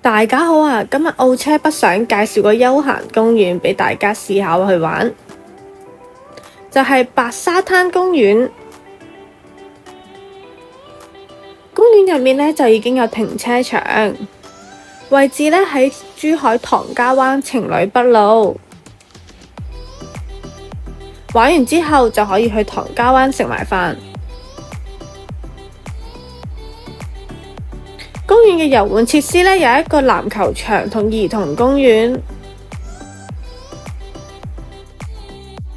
大家好啊！今日澳車北想介紹個休閒公園俾大家試下去玩，就係白沙灘公園。公園入面呢，就已經有停車場，位置呢喺珠海唐家灣情侶北路。玩完之後就可以去唐家灣食埋飯。公園嘅遊玩設施呢，有一個籃球場同兒童公園，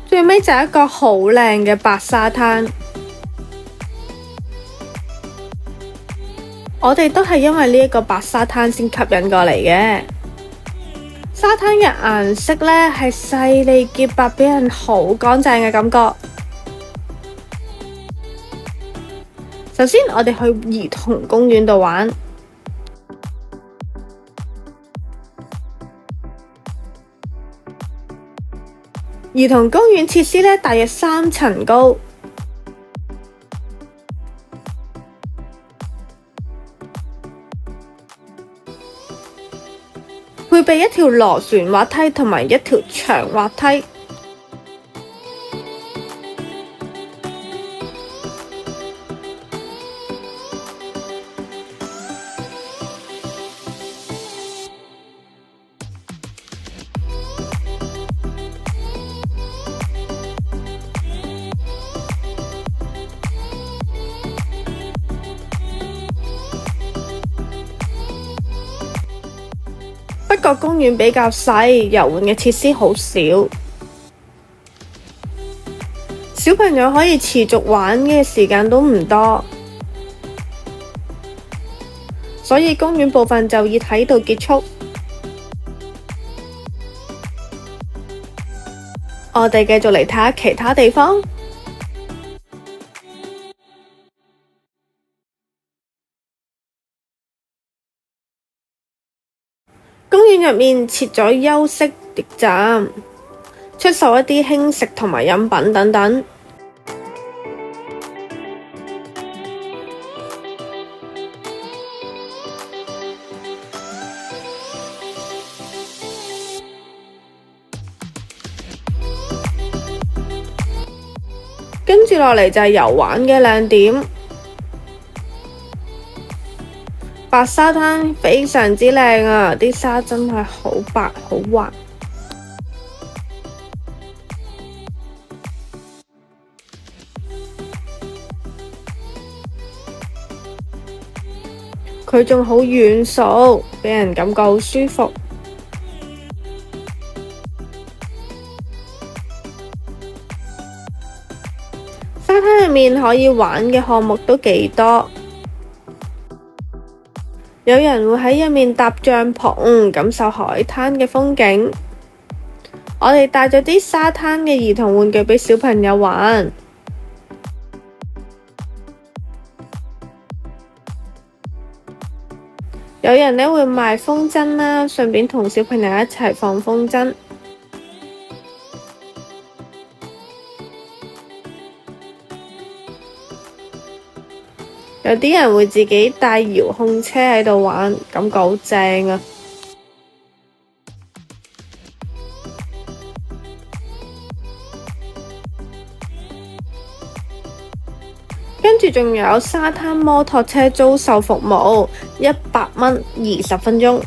最尾就係一個好靚嘅白沙灘。我哋都係因為呢一個白沙灘先吸引過嚟嘅。沙灘嘅顏色呢，係細膩潔白，俾人好乾淨嘅感覺。首先我哋去兒童公園度玩。兒童公園設施呢，大約3層高，配備一條螺旋滑梯同埋一條長滑梯。不過公園比較細，遊玩嘅設施好少，小朋友可以持續玩嘅時間都唔多，所以公園部分就以喺度結束。我哋繼續嚟睇下其他地方。公園入面設咗休息驛站，出售一啲輕食同埋飲品等等。跟住落嚟就係遊玩嘅亮點。白沙灘非常之靚啊，啲沙真係好白好滑。佢仲好軟熟，俾人感覺好舒服。沙灘入面可以玩嘅項目都幾多。有人會喺入面搭帳篷，感受海灘嘅風景。我哋帶咗啲沙灘嘅兒童玩具俾小朋友玩。有人呢會賣風箏啦，順便同小朋友一齊放風箏。有啲人會自己帶遙控車喺度玩，感覺好正啊！跟住仲有沙灘摩托車租售服務，100蚊20分鐘。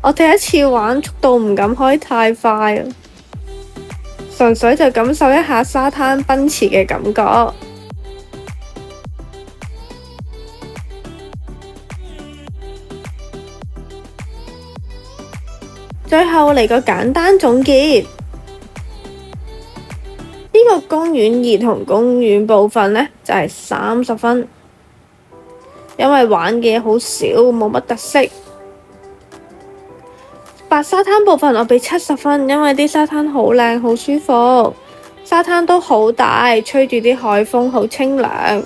我第一次玩，速度唔敢開太快啊，純粹就感受一下沙灘奔馳嘅感覺。最後嚟個簡單總結，呢個公園兒童公園部分呢，就係30分，因為玩嘅嘢好少，冇乜特色。白沙灘部分我俾70分，因為啲沙灘好靚，好舒服，沙灘都好大，吹住啲海風，好清涼。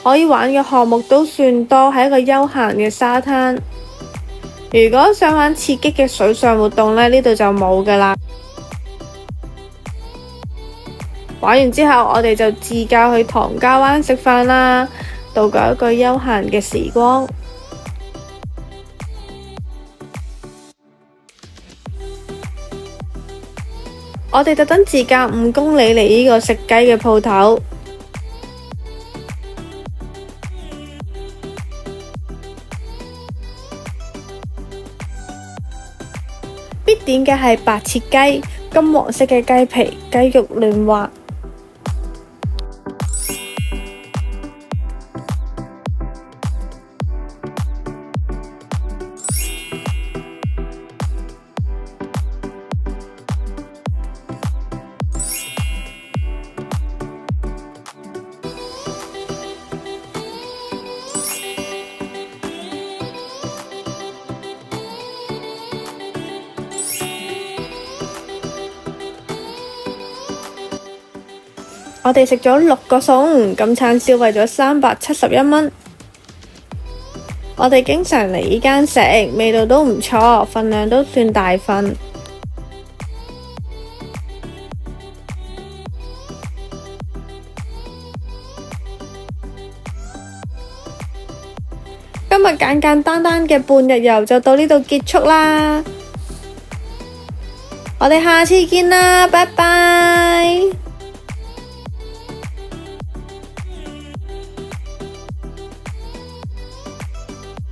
可以玩嘅項目都算多，係一個休閒嘅沙灘。如果想玩刺激嘅水上活動呢，呢度就冇㗎喇。玩完之後，我哋就自駕去唐家灣食飯啦。度過一個悠閒嘅時光。我哋特登自駕5公里嚟呢個食雞嘅鋪頭，必點嘅係白切雞，金黃色嘅雞皮，雞肉嫩滑。我哋食咗6個餸，今餐消費咗371蚊。我哋經常嚟呢間食，味道都唔錯，份量都算大份。今日簡簡單單嘅半日遊就到呢度結束啦，我哋下次見啦，拜拜。